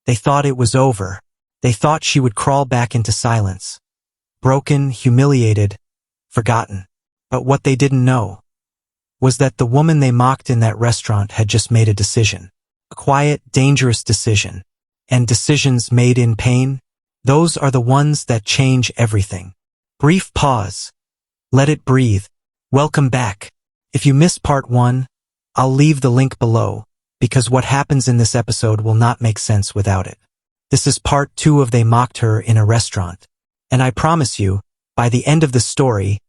They thought it was over. They thought she would crawl back into silence. Broken, humiliated, forgotten. But what they didn't know was that the woman they mocked in that restaurant had just made a decision. A quiet, dangerous decision. And decisions made in pain, those are the ones that change everything. Brief pause. Let it breathe. Welcome back. If you missed part 1, I'll leave the link below, because what happens in this episode will not make sense without it. This is part 2 of They Mocked Her in a Restaurant. And I promise you, by the end of the story,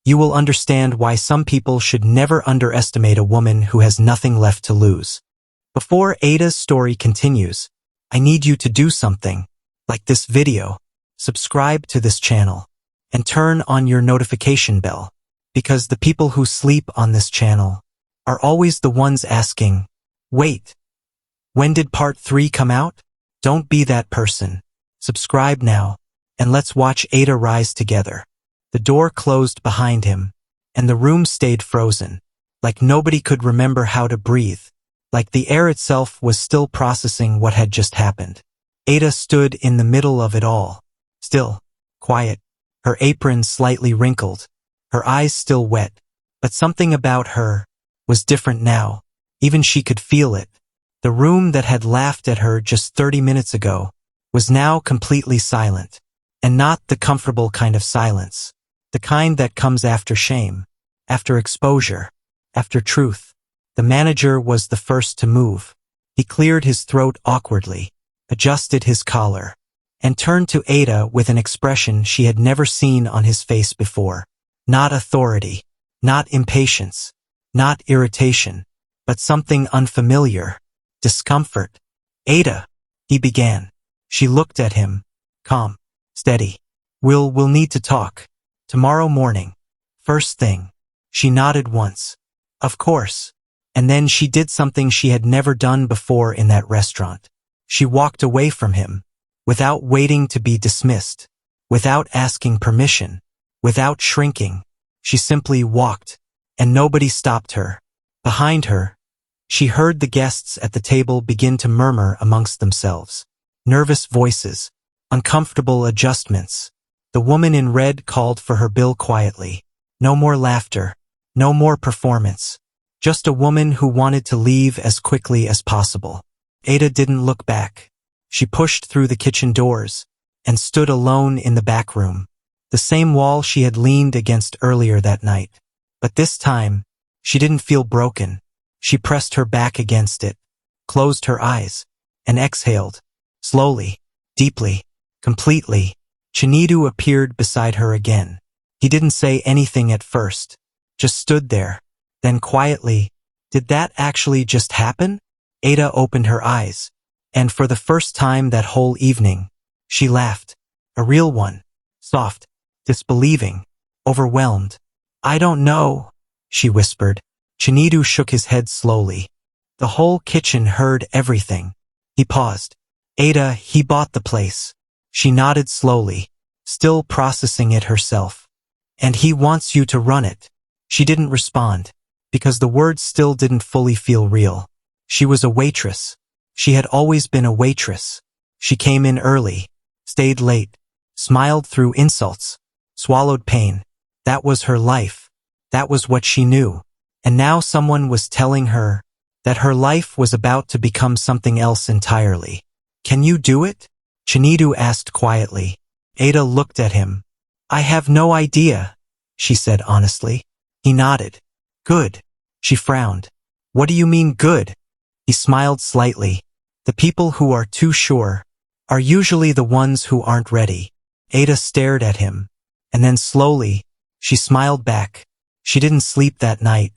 you will understand why some people should never underestimate a woman who has nothing left to lose. Before Ada's story continues, I need you to do something, like this video, subscribe to this channel, and turn on your notification bell, because the people who sleep on this channel are always the ones asking, wait, when did part 3 come out? Don't be that person. Subscribe now, and let's watch Ada rise together. The door closed behind him, and the room stayed frozen, like nobody could remember how to breathe, like the air itself was still processing what had just happened. Ada stood in the middle of it all, still, quiet, her apron slightly wrinkled, her eyes still wet, but something about her was different now. Even she could feel it. The room that had laughed at her just 30 minutes ago was now completely silent, and not the comfortable kind of silence. The kind that comes after shame, after exposure, after truth. The manager was the first to move. He cleared his throat awkwardly, adjusted his collar, and turned to Ada with an expression she had never seen on his face before. Not authority, not impatience, not irritation, but something unfamiliar, discomfort. Ada, he began. She looked at him, calm, steady. We'll need to talk. Tomorrow morning. First thing. She nodded once. Of course. And then she did something she had never done before in that restaurant. She walked away from him, without waiting to be dismissed, without asking permission, without shrinking. She simply walked, and nobody stopped her. Behind her, she heard the guests at the table begin to murmur amongst themselves. Nervous voices, uncomfortable adjustments. The woman in red called for her bill quietly. No more laughter, no more performance. Just a woman who wanted to leave as quickly as possible. Ada didn't look back. She pushed through the kitchen doors and stood alone in the back room, the same wall she had leaned against earlier that night. But this time, she didn't feel broken. She pressed her back against it, closed her eyes, and exhaled, slowly, deeply, completely. Chinedu appeared beside her again. He didn't say anything at first, just stood there. Then quietly, did that actually just happen? Ada opened her eyes, and for the first time that whole evening, she laughed. A real one. Soft, disbelieving, overwhelmed. I don't know, she whispered. Chinedu shook his head slowly. The whole kitchen heard everything. He paused. Ada, he bought the place. She nodded slowly, still processing it herself. And he wants you to run it. She didn't respond, because the words still didn't fully feel real. She was a waitress. She had always been a waitress. She came in early, stayed late, smiled through insults, swallowed pain. That was her life. That was what she knew. And now someone was telling her that her life was about to become something else entirely. Can you do it? Chinedu asked quietly. Ada looked at him. I have no idea, she said honestly. He nodded. Good. She frowned. What do you mean good? He smiled slightly. The people who are too sure are usually the ones who aren't ready. Ada stared at him, and then slowly, she smiled back. She didn't sleep that night.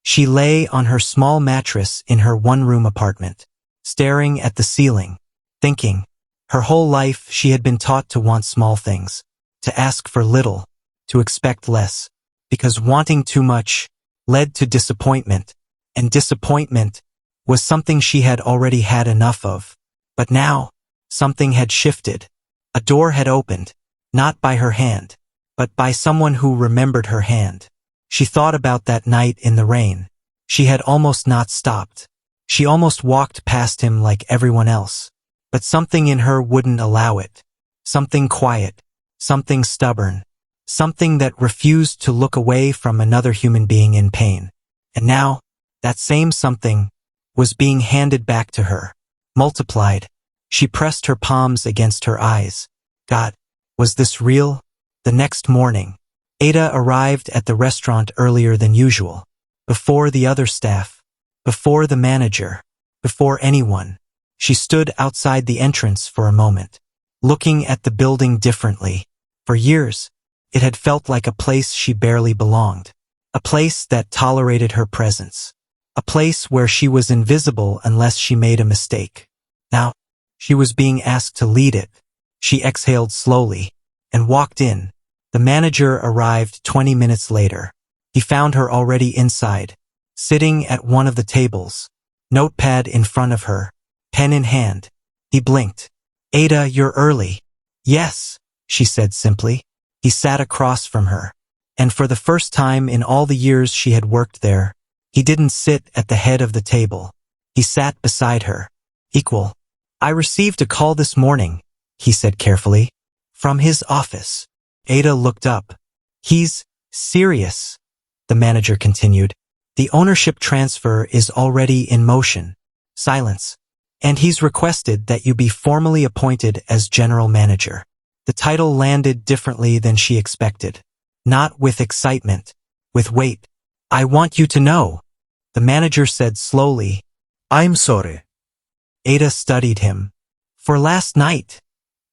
She lay on her small mattress in her one-room apartment, staring at the ceiling, thinking. Her whole life she had been taught to want small things, to ask for little, to expect less, because wanting too much led to disappointment, and disappointment was something she had already had enough of. But now, something had shifted. A door had opened, not by her hand, but by someone who remembered her hand. She thought about that night in the rain. She had almost not stopped. She almost walked past him like everyone else. but something in her wouldn't allow it. Something quiet, something stubborn, something that refused to look away from another human being in pain. And now, that same something was being handed back to her, multiplied. She pressed her palms against her eyes. God, was this real? The next morning, Ada arrived at the restaurant earlier than usual. Before the other staff, before the manager, before anyone, she stood outside the entrance for a moment, looking at the building differently. For years, it had felt like a place she barely belonged, a place that tolerated her presence, a place where she was invisible unless she made a mistake. Now, she was being asked to lead it. She exhaled slowly and walked in. The manager arrived 20 minutes later. He found her already inside, sitting at one of the tables, notepad in front of her, pen in hand. He blinked. Ada, you're early. Yes, she said simply. He sat across from her, and for the first time in all the years she had worked there, he didn't sit at the head of the table. He sat beside her. Equal. I received a call this morning, he said carefully, from his office. Ada looked up. He's serious, the manager continued. The ownership transfer is already in motion. Silence. And he's requested that you be formally appointed as general manager. The title landed differently than she expected. Not with excitement, with weight. I want you to know, the manager said slowly. I'm sorry. Ada studied him. For last night?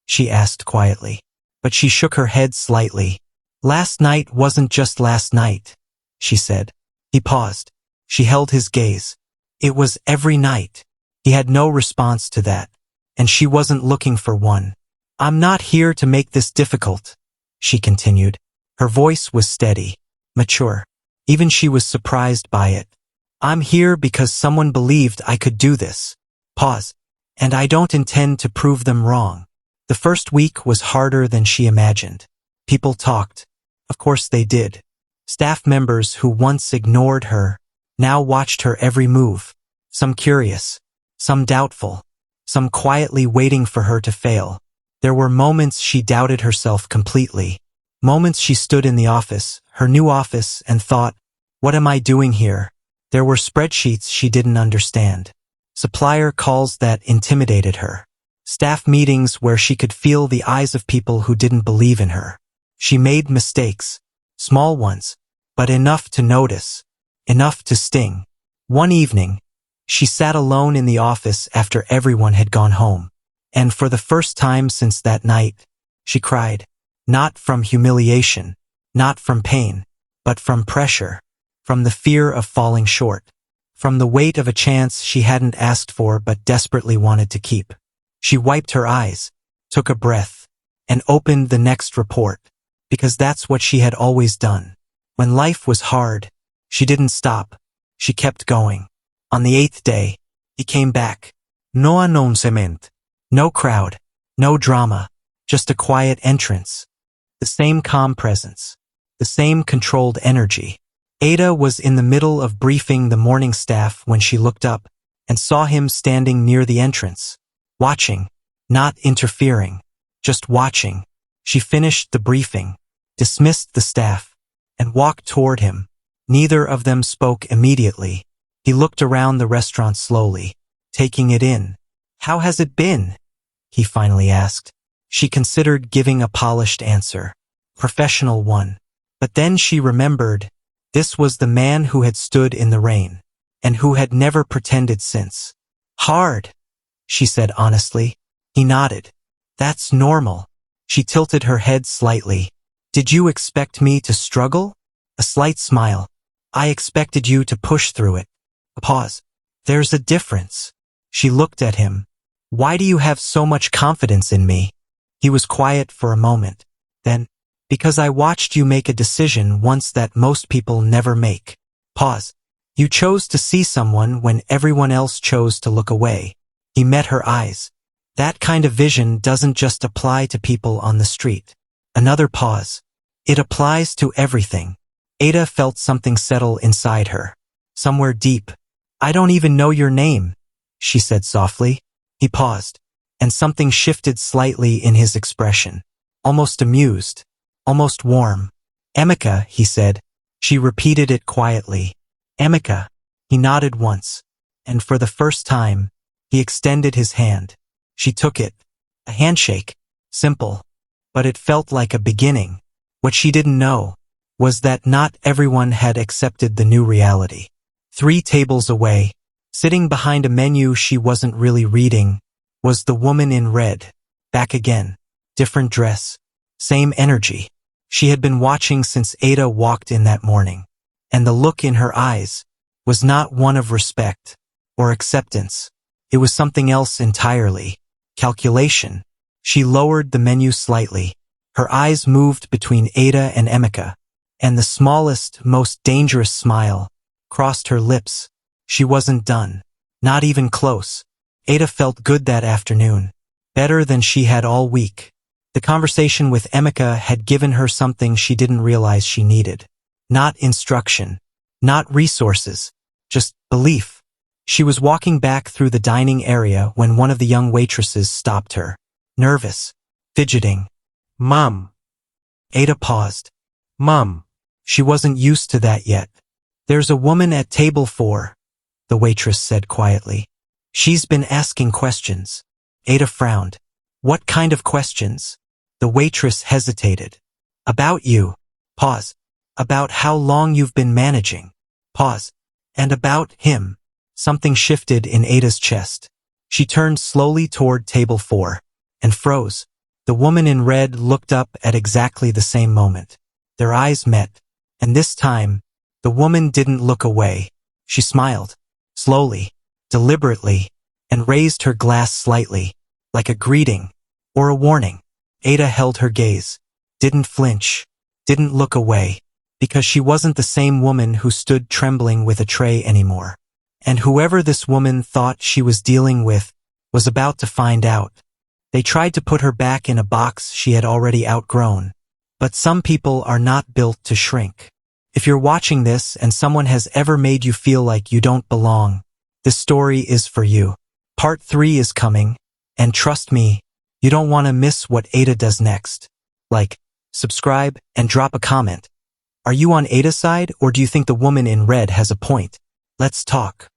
She asked quietly, but she shook her head slightly. Last night wasn't just last night, she said. He paused. She held his gaze. It was every night. He had no response to that, and she wasn't looking for one. I'm not here to make this difficult, she continued. Her voice was steady, mature. Even she was surprised by it. I'm here because someone believed I could do this. Pause. And I don't intend to prove them wrong. The first week was harder than she imagined. People talked. Of course they did. Staff members who once ignored her now watched her every move. Some curious, some doubtful, some quietly waiting for her to fail. There were moments she doubted herself completely. Moments she stood in the office, her new office, and thought, what am I doing here? There were spreadsheets she didn't understand. Supplier calls that intimidated her. Staff meetings where she could feel the eyes of people who didn't believe in her. She made mistakes, small ones, but enough to notice, enough to sting. One evening, she sat alone in the office after everyone had gone home. And for the first time since that night, she cried. Not from humiliation, not from pain, but from pressure, from the fear of falling short, from the weight of a chance she hadn't asked for but desperately wanted to keep. She wiped her eyes, took a breath, and opened the next report, because that's what she had always done. When life was hard, she didn't stop. She kept going. On the 8th day, he came back. No announcement. No crowd. No drama. Just a quiet entrance. The same calm presence. The same controlled energy. Ada was in the middle of briefing the morning staff when she looked up and saw him standing near the entrance. Watching. Not interfering. Just watching. She finished the briefing, dismissed the staff, and walked toward him. Neither of them spoke immediately. He looked around the restaurant slowly, taking it in. How has it been? He finally asked. She considered giving a polished answer. Professional one. But then she remembered, this was the man who had stood in the rain, and who had never pretended since. Hard, she said honestly. He nodded. That's normal. She tilted her head slightly. Did you expect me to struggle? A slight smile. I expected you to push through it. A pause. There's a difference. She looked at him. Why do you have so much confidence in me? He was quiet for a moment. Then, because I watched you make a decision once that most people never make. Pause. You chose to see someone when everyone else chose to look away. He met her eyes. That kind of vision doesn't just apply to people on the street. Another pause. It applies to everything. Ada felt something settle inside her. Somewhere deep. I don't even know your name, she said softly. He paused. and something shifted slightly in his expression. Almost amused. Almost warm. "Emeka," he said. She repeated it quietly. "Emeka." He nodded once, and for the first time, he extended his hand. She took it. A handshake. Simple. But it felt like a beginning. What she didn't know was that not everyone had accepted the new reality. 3 tables away, sitting behind a menu she wasn't really reading, was the woman in red. Back again. Different dress. Same energy. She had been watching since Ada walked in that morning, and the look in her eyes was not one of respect or acceptance. It was something else entirely. Calculation. She lowered the menu slightly. Her eyes moved between Ada and Emeka, and the smallest, most dangerous smile crossed her lips. She wasn't done. Not even close. Ada felt good that afternoon. Better than she had all week. The conversation with Emeka had given her something she didn't realize she needed. Not instruction. Not resources. Just belief. She was walking back through the dining area when one of the young waitresses stopped her. Nervous. Fidgeting. "Mom." Ada paused. "Mom." She wasn't used to that yet. "There's a woman at table 4, the waitress said quietly. "She's been asking questions." Ada frowned. "What kind of questions?" The waitress hesitated. "About you." Pause. "About how long you've been managing." Pause. "And about him." Something shifted in Ada's chest. She turned slowly toward table 4 and froze. The woman in red looked up at exactly the same moment. Their eyes met, and this time, the woman didn't look away. She smiled, slowly, deliberately, and raised her glass slightly, like a greeting or a warning. Ada held her gaze, didn't flinch, didn't look away, because she wasn't the same woman who stood trembling with a tray anymore. And whoever this woman thought she was dealing with was about to find out. They tried to put her back in a box she had already outgrown. But some people are not built to shrink. If you're watching this and someone has ever made you feel like you don't belong, this story is for you. Part 3 is coming, and trust me, you don't want to miss what Ada does next. Like, subscribe, and drop a comment. Are you on Ada's side, or do you think the woman in red has a point? Let's talk.